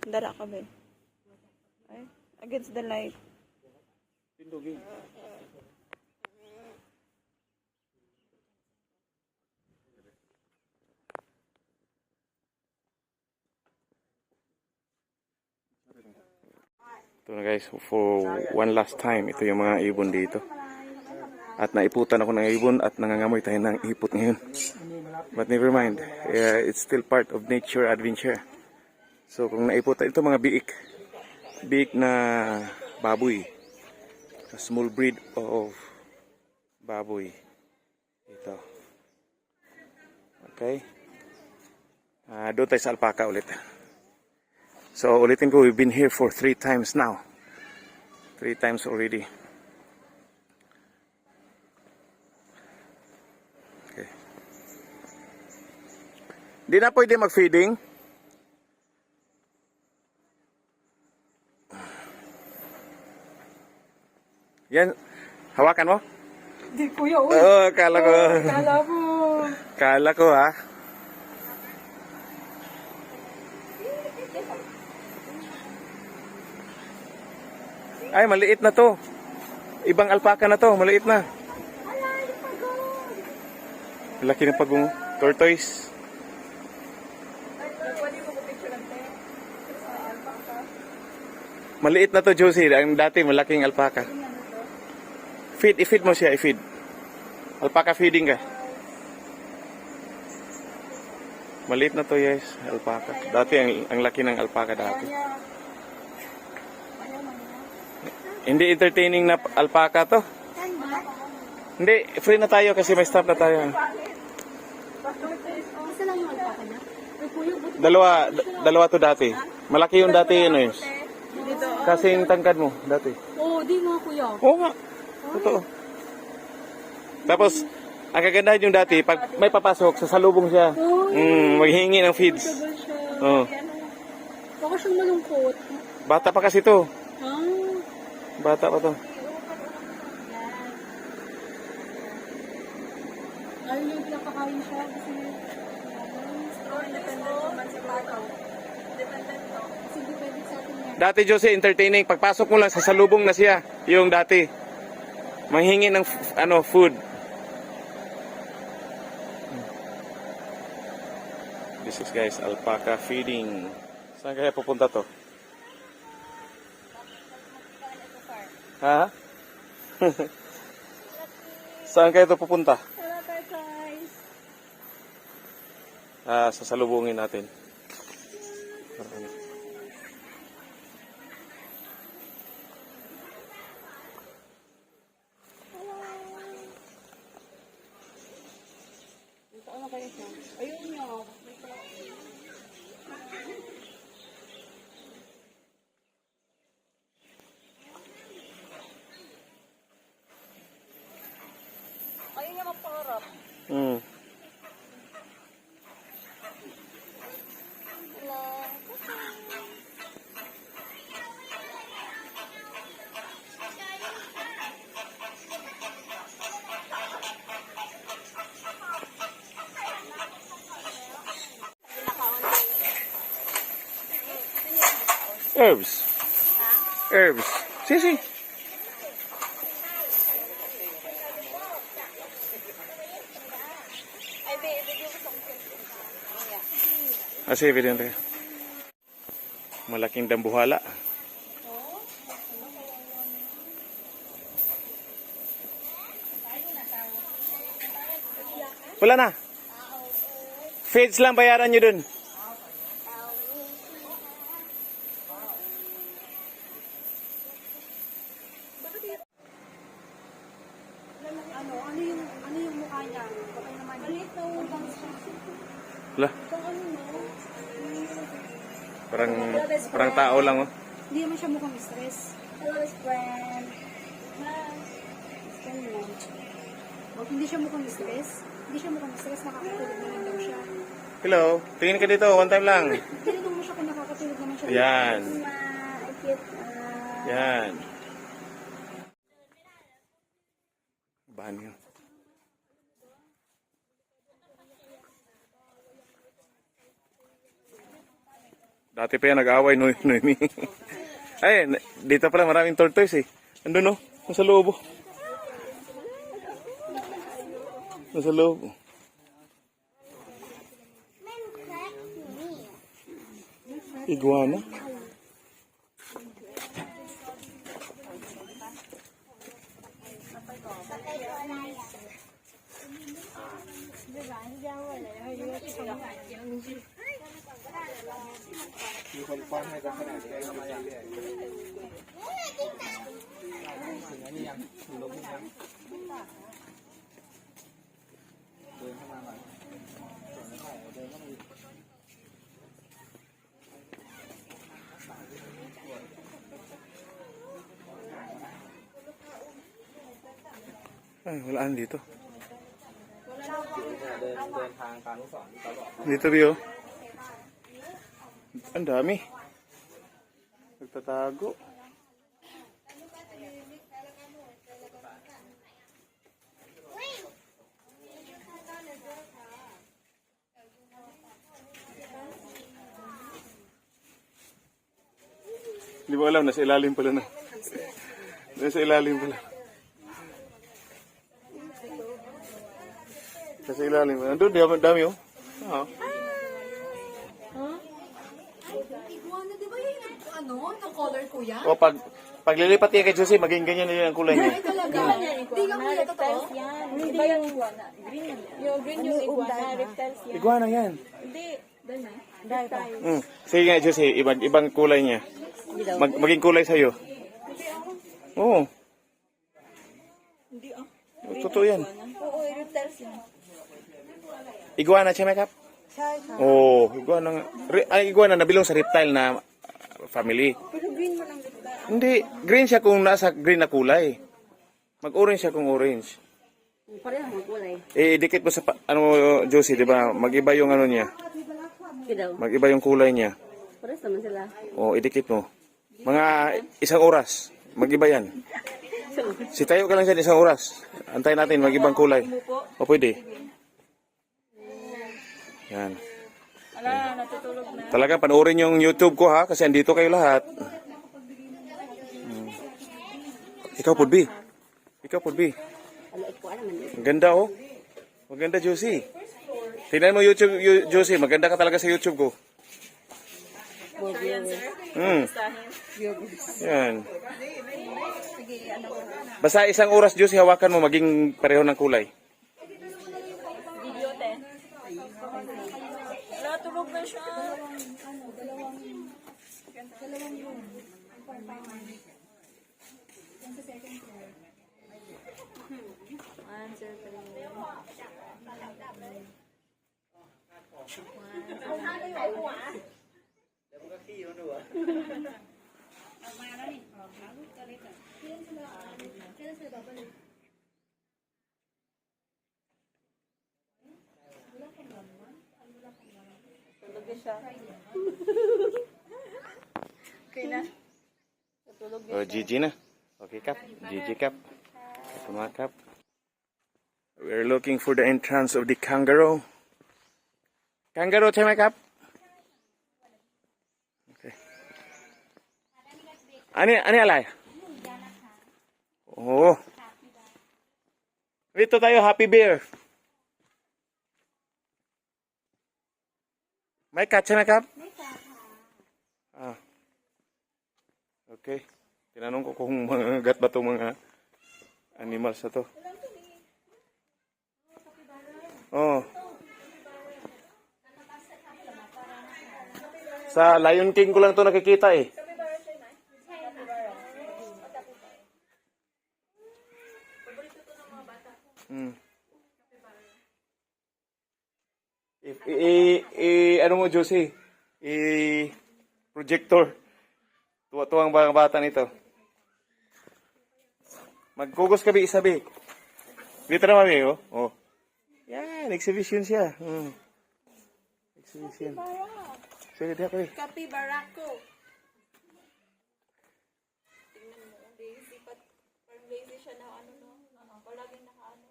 Dara ka, Ben. Ay, against the light. Tindugin. Ito na guys, for one last time, ito yung mga ibon dito. At naiputan ako ng ibon at nangangamoy tayo ng ipot ngayon. But never mind, it's still part of nature adventure. So kung naiputan, ito mga biik. Biik na baboy. A small breed of baboy. Ito. Okay. Doon tayo sa alpaca ulit. So ulitin ko, we've been here for 3 times now. 3 times already. Okay. Di na pwede mag-feeding. Yan, hawakan mo? Di, kuya, uy. Oh, kala ko. Kala mo. Kala ko ha. Ay, maliit na to. Ibang alpaca na to, maliit na. Laki ng pagong tortoise. Maliit na to, Josie. Ang dati malaking alpaca. I-feed mo siya, i-feed. Alpaca feeding ka. Maliit na to, yes, alpaca. Dati ang laki ng alpaca dati. Hindi entertaining na alpaca to. Hindi, free na tayo kasi may stop na tayo. Dalawa to dati. Malaki yung dati yun eh. Kasi yung tangkad mo dati. Oo, di nga kuya. Oo nga. Totoo. Tapos, ang kagandahan yung dati, pag may papasok, sasalubong siya. Maghingi ng feeds. Oo. Baka siyang malungkot. Bata pa kasi to. Bata pa to. Ayaw yung pinapakain siya kasi independent naman si Pakaw. Independent to. Kasi hindi pwede sa atin yan. Dati, Jose, entertaining. Pagpasok mo lang, sasalubong na siya. Yung dati. Manghingi ng food. This is guys, alpaca feeding. Saan kaya pupunta to? Ha? Saan kaya ito pupunta? Sasalubungin natin. Ayun niya. Ayun niya mapangarap. Herbs. Herbs. Si. Kasi evident eh. Malaking dambuhala. Wala na. Feeds lang bayaran nyo dun. Ano yung mukha niya? Okay naman. Maliit na ubang siya. Wala. Parang tao lang oh. Hindi naman siya mukhang stress. Hello, friend. Huwag hindi siya mukhang stress. Hindi siya mukhang stress. Nakakatulog naman daw siya. Hello. Tingin ka dito. One time lang. Tinanong mo siya kung nakakatulog naman siya. Yan. Yan. Banyo. Dati pa yan nag-away, Noemi. Ay, dito pala maraming tortoise eh. Andun no? Nasa loob. Oh. Nasa loob. Iguana. Ay, walaan dito. Dito, Bio. Ang dami. Nagtatago. Hindi mo alam, nasa ilalim pala na. Nasa ilalim pala. Nasa ilalim. Andun, dami oh. Ah. Iguana, di ba yun yung color kuya? O, paglilipat niya kay Josie, maging ganyan na yun ang kulay niya. Ay, talaga. Di ka kuya, totoo? Iba yung iguana. Green. Yung green yung iguana. Reptiles yan. Iguana yan. Hindi. Doon na. Reptiles. Sige nga, Josie, ibang kulay niya. Maging kulay sa'yo. Oo. Hindi ah. Totoo yan. Oo, reptiles yan. Iguana, Chemakap? Oo, iguana nga. Iguana na bilong sa reptile na family. Pero green man ang reptile. Hindi, green siya kung nasa green na kulay. Mag-orange siya kung orange. Pareho ang kulay. Dikit mo sa, Josie, di ba? Mag-iba yung ano niya. Kidaw. Mag-iba yung kulay niya. Pares naman sila. O, idikit mo. Mga 1 oras. Mag-iba yan. Si tayo ka lang dyan 1 oras. Antayin natin, mag-ibang kulay. O, pwede. Yan. Ala, natutulog na. Talagang panoorin yung YouTube ko ha, kasi andito kayo lahat. Ikaw, Pudbi. Ikaw, Pudbi. Ang ganda oh. Maganda, Josie. Tingnan mo YouTube, Josie. Maganda ka talaga sa YouTube ko. Yan. Basta 1 oras, Josie, hawakan mo, maging pareho ng kulay. Video, te. Ala, tulog na siya. Tulog na siya. Okay na. Tulog na. Oh, GG na. Okay, Kap. GG, Kap. Ito mga Kap. We're looking for the entrance of the kangaroo. Kangaroo, Chema, Kap. Okay. Ani alay? Oh. Dito tayo, Happy Bear. May cat, Chema, Kap? Ah. Okay. Tinanong ko kung mga gat ba itong mga animals na to. Oh. Sa Lion King ko lang to nakikita eh. Ano mo, Josie? Projector. Tuwa-tuwang mga bata nito. Magkugos ka, isabi. Dito na, mami, oh. Oh. Yan, exhibition siya. Exhibition. Sige, diya ko eh. Kapi barako. Tingnan mo, lazy. Parang lazy siya na ano no. Palaging nakaano.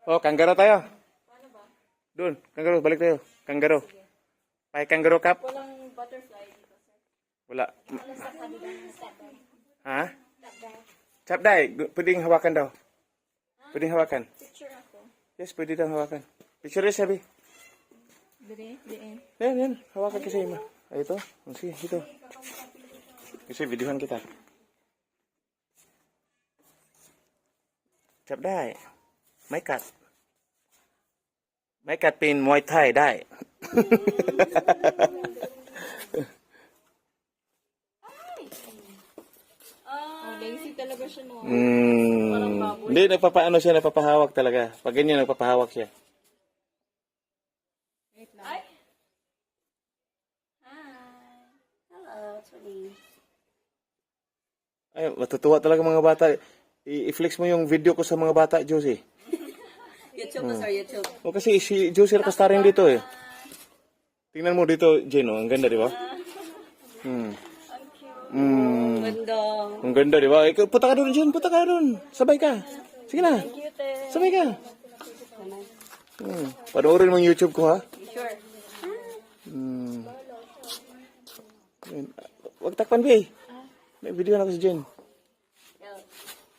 Oh, kangaroo tayo. Paano ba? Doon, kangaroo, balik tayo. Kangaroo. Pay kangaroo cup. Walang butterfly dito, sir. Wala. Ha? Chapday, pwedeng hawakan daw. Pwedeng hawakan. Picture ako. Yes, pwede daw hawakan. Picture sabi. Dire, diin. Yan, hawakan kasi ima. Ay, ito. Sige, ito. Kasi videohan kita. Chapday. May cut. May cut pin Muay Thaiได้ Lazy talaga siya, no? Hindi, nagpapaano siya, nagpapahawak talaga. Pag ganyan, nagpapahawak siya. Ay! Hello, sorry. Ay, matutuwa talaga mga bata. I-flex mo yung video ko sa mga bata, Josie. YouTube sir, YouTube. O kasi si Josie Recasta rin dito eh. Tingnan mo dito, Jen, oh. Ang ganda, di ba? Ganda. Ang ganda, di ba? Ikaw, punta ka doon, Jen. Punta ka doon. Sabay ka. Sige na. Sabay ka. Panoorin mo yung YouTube ko, ha? Sure. Yan. Huwag takpan, Bey. May video na ako si Jen.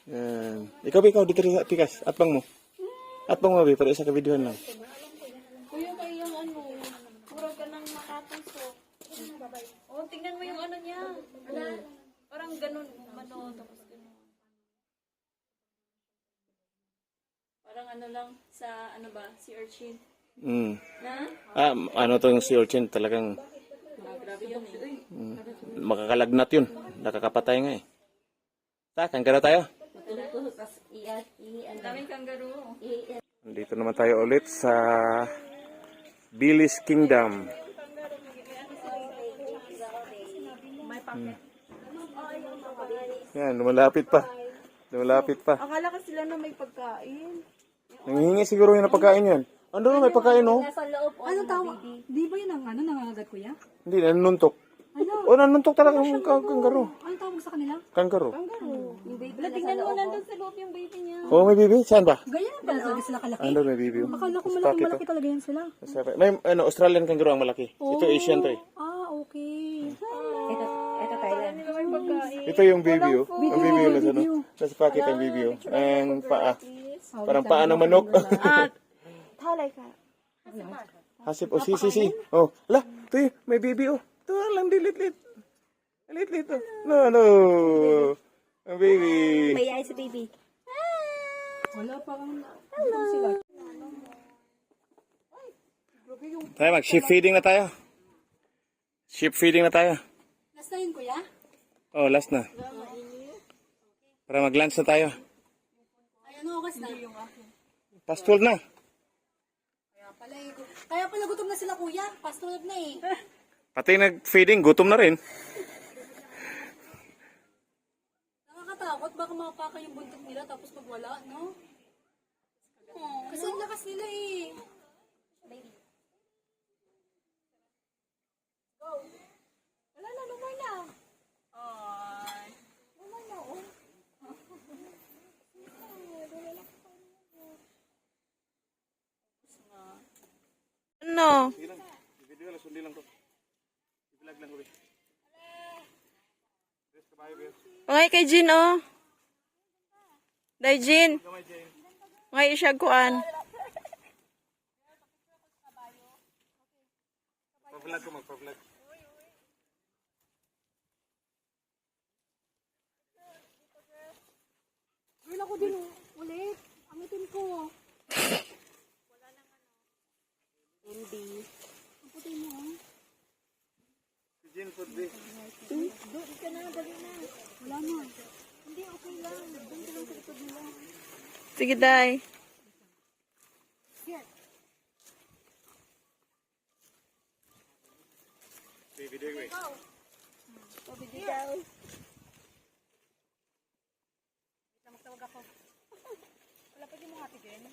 Yan. Ikaw, dito rin, tikas. Atbang mo. Atbang mo, Bey, para isa ka videohan lang. Kuya, kayo yung ano, pura ka ng makatusok. Oh, tingnan mo yung ano niya. Parang ganun, ano, tapos ganun. Parang ano lang, sa, ano ba, si Urchin. Na? Ano tong si Urchin talagang Grabe yun eh. makakalagnat yun. Nakakapatay nga eh. Kangaroo tayo. Matulog-tulog, tapos Ang daming kangaroo. Dito naman tayo ulit sa Billy's Kingdom. Yan, lumalapit pa. Lumalapit pa. Akala ka sila na may pagkain. Nanghihingi siguro yun ng pagkain yan. Ano na may pagkain, oh? nasa loob. Ano tawag? Di ba yun ang ano, nangangagat kuya? Hindi, nanuntok. O, nanuntok talaga ang kangaroo. Ano tawag sa kanila? Kangaroo. Yung baby Wala, nasa tingnan mo, loob. nandun sa loob yung baby niya. Oh, may bibi. Saan ba? Ganyan ang pala talaga sila kalaki. Ando, may bibi. Akala ko Sa malaki pocket, talaga yan sila. oh. May Australian kangaroo ang malaki. Ito Asian to eh. Okay. Ito Thailand. May pagkain. Ito yung baby, oh. Ang baby yun nasa, no? Nasa pocket ang baby, oh. Ang paa. Parang paa ng manok. Talay ka. Hasip, oh, si. Oh, la, ito yun, may baby, oh. Ito lang, dilit-lit. Lit-lit, oh. No. Ang baby. May eyes baby. Wala parang hello sila. Tayo, mag-sheep feeding na tayo. Sheep feeding na tayo. Last na yun kuya? Oh, last na. Para mag-lunch na tayo. Ay ano oras na? Past 12 na. Kaya pala gutom na sila kuya. Past 12 na eh. Pati nag-feeding, gutom na rin. Nakakatakot. Baka mapaka yung buntot nila tapos pag wala, no? Kasi ang lakas nila eh. Wala na, lumay na. Ay. Lumay na, oh. Ano? Video lang, sundi lang to. I-vlog lang ko, eh. Pangay kay Jin, oh. Day, Jin. Pangay isyag kuan. Pa-vlog ko, magpa-vlog. Girl ako din, oh. Ulit. Amitin ko. MB. Ang puti mo, oh. Si Jen, food this. Doon ka na, dali na. Wala na. Hindi, okay lang. Doon ka lang sa likod nila. Sige, Day. Here. Video ko, eh. Pabigay daw. Wait lang, magtawag ako. Wala, pwede mo hatigin.